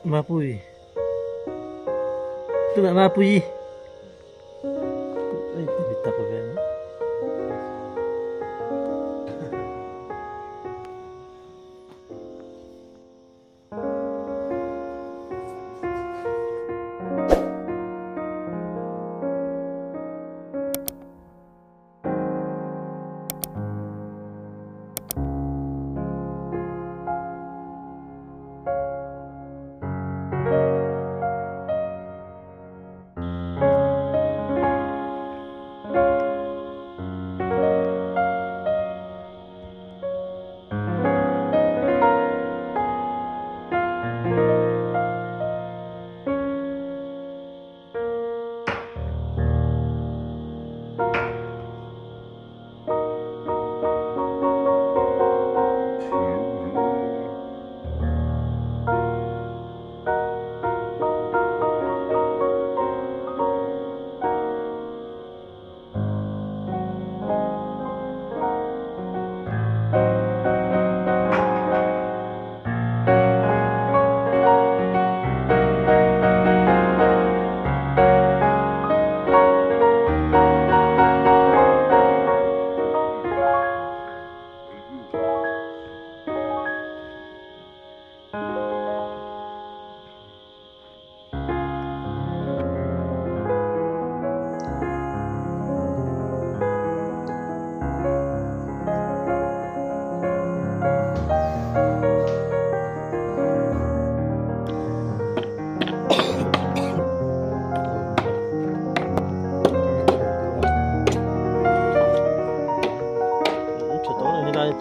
Mapui. Tu nak mapui. Kita apa kan?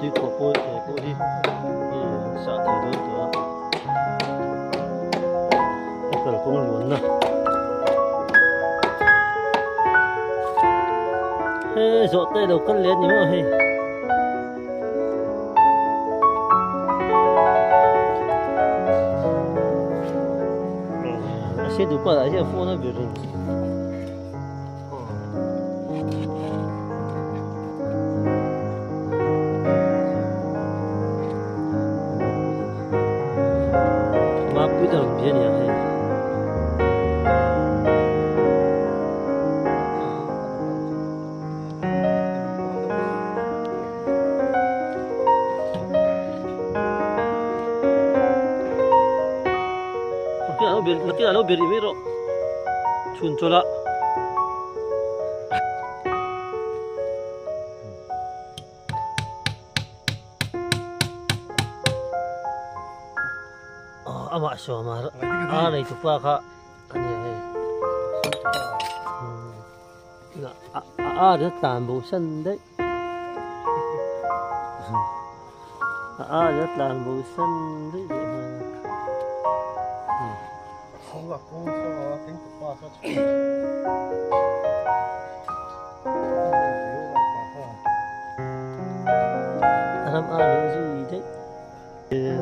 Tôi có bôi đi sợ thì đối tượng cái là cũng luôn nè rộ tay đầu cắt lên nhớ rồi sẽ được qua lại sẽ phô nó biểu hiện bây giờ làm gì nhỉ? Laki alo beri miro, cuncola. Amak so mar, ada itu pak kak, ini. Ada tambu sendek, ada tambu sendek. Không gặp con cho tính thực qua cho chị. Làm ăn gì đấy?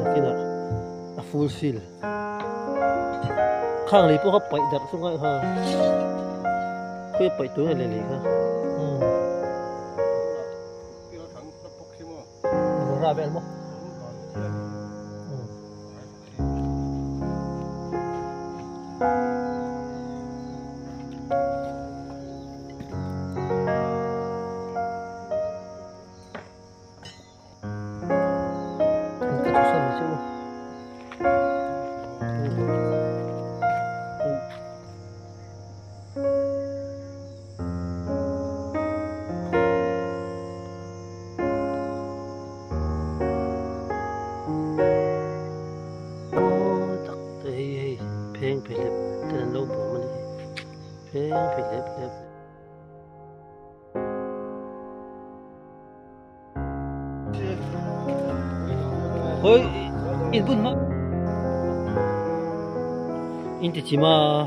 Cái nào? Full fill. Khang này có bảy đặt xuống ngay ha. Cái bảy túi này này ha. Ra bên không? Ôi, in bún mà, in thì chỉ mà,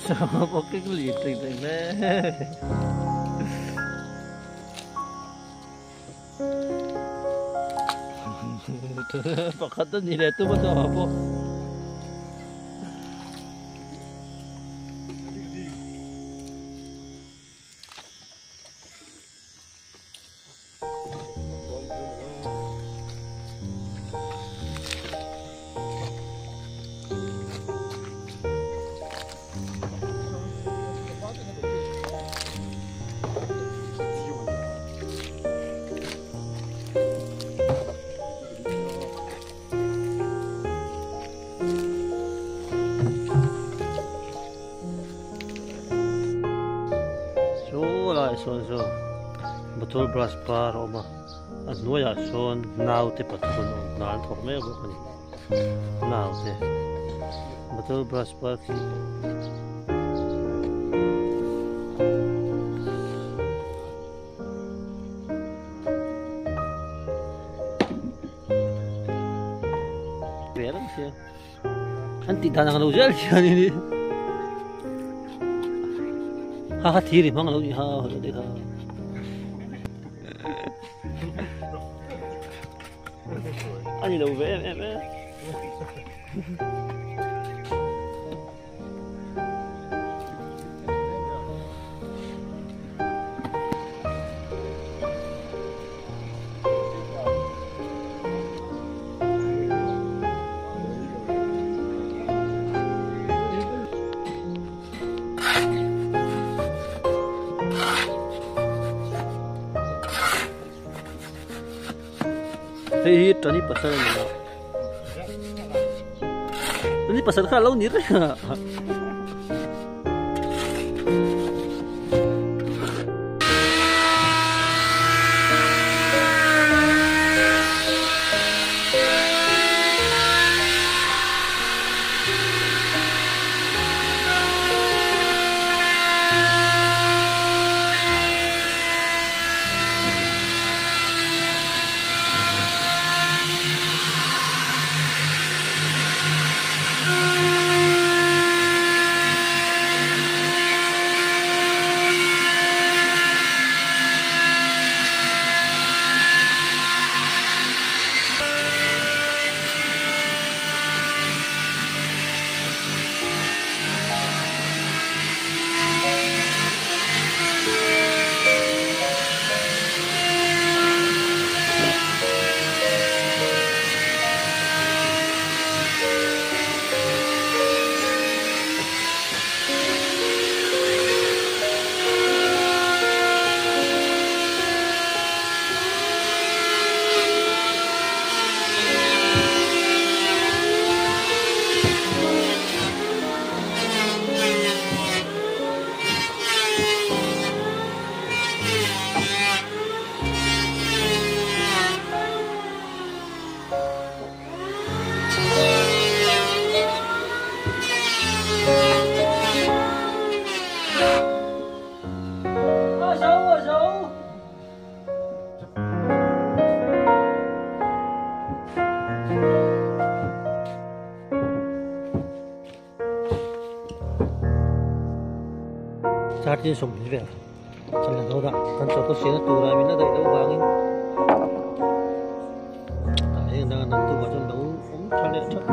sao có cái lì tình này nè. Pakatan nila ito ba ito po? So betul beras par oma at noya son now te patun nan thok me go ani now te betul beras par ki belang siya anti tanang lo jel ni ha thiri mang lo ha de ha anh đâu về em Hei, tadi pasar ni. Ini pasar kalau ni re. Charging som hive chala doda kan to sena tura mina dai do bangin ai nang nang tu ba do thale thak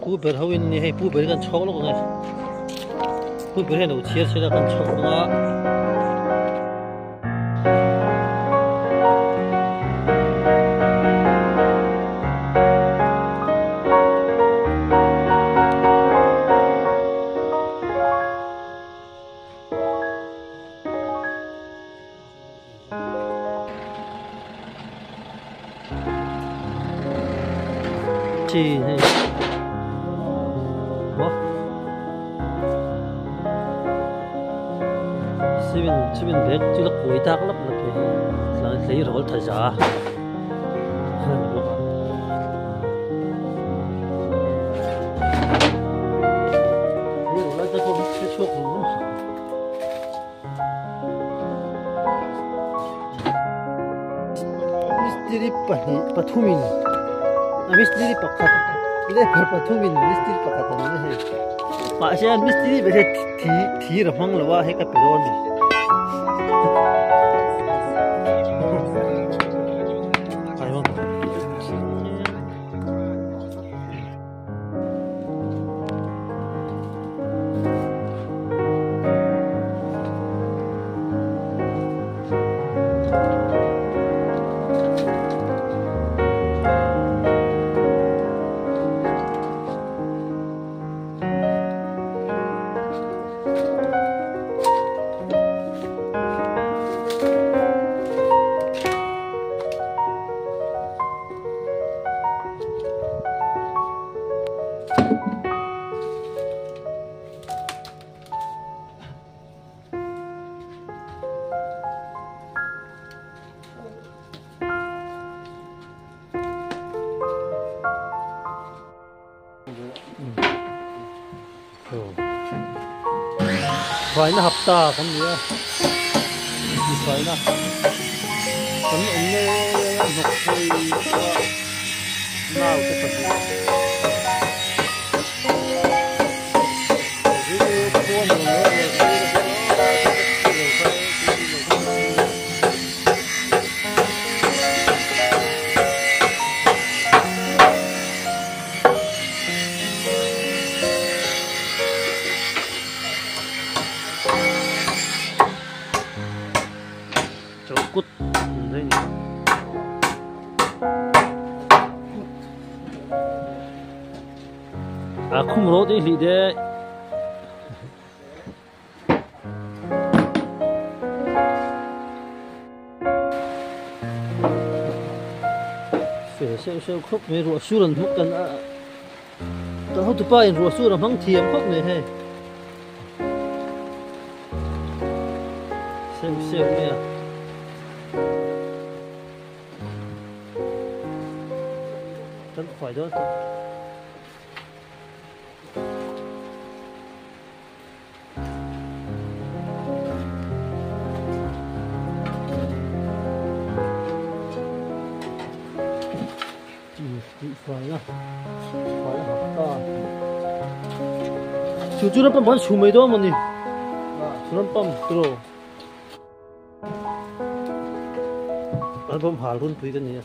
pu ber hawin ni hei pu ber kan chok lo ngai pu ber he no chiar sela kan chok nga chi này 뭐 집은 맥주가 거의 다 걸었나 봐. 난 내일 올 타자. 내일 올라가서 최초 공부. 미스터리 파투민. Misteri pakat, ini berpatumin misteri pakatan ini. Masih misteri beda ti ramang lawa heka peron. Phải nó hợp ta con nữa phải nó con ông này học hơi nào cái phần cút đây nhỉ. À không rõ đi thì đấy sẽ khóc mấy ruột suy lần mất cần tao không tụi bay ruột suy là măng thiềm khóc này hay xem nè真khỏi đó phải nhá phải học ta chú nó bấm chú mấy đó mà nè chú nó bấm 들어 앨범 할론 보이겠네요.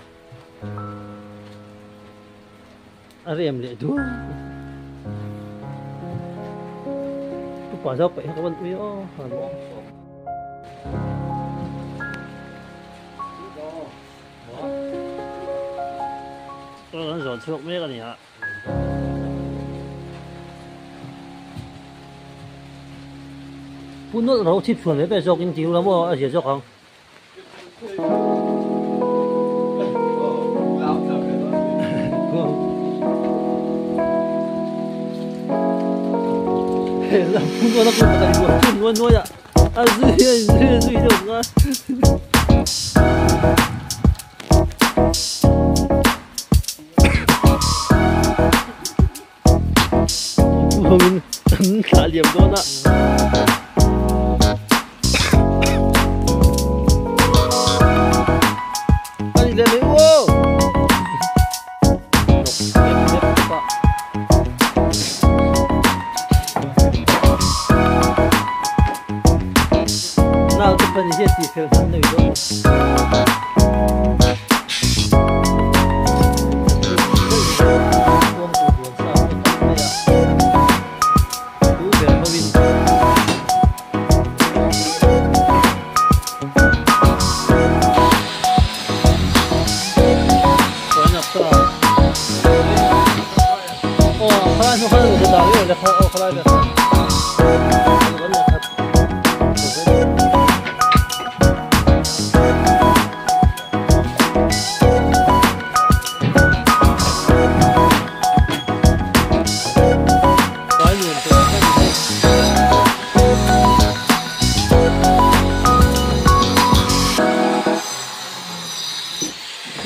Ari em lại đua, tôi bỏ ra vậy các bạn quý ô, tôi đang dọn chuột mấy cái này hả? Bún nước nấu thịt chuẩn với bé dọc kinh chiếu lắm mà, ở dọc không? Làm phun nó cũng phải đuổi phun luôn thôi ạ. À duy được á. Mình thả điểm đó ạ. Anh lên đấy ô. Nào tập phần gì thì phải làm được đó.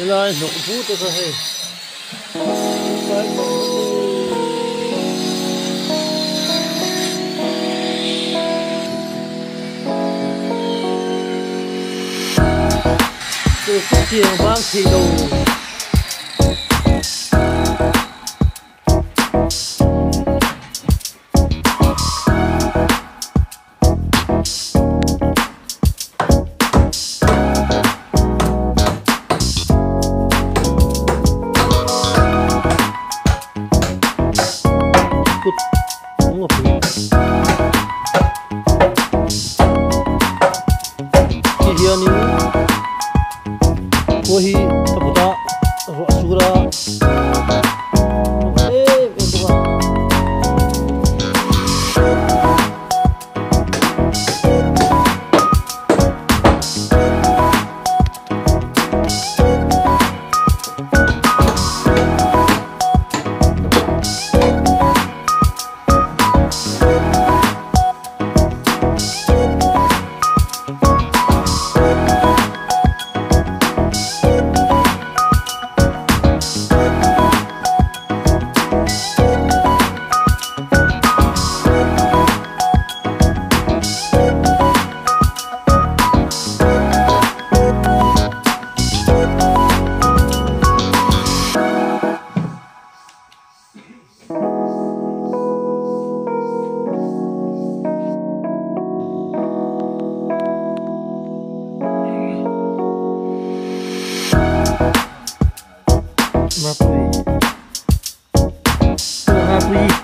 Rồi, nó cũng phút rồi hay. Từ chiều vang thì đầu. Không ngập gì. Thì giờ này kuhi kaputa ro asura itu kan Mapui.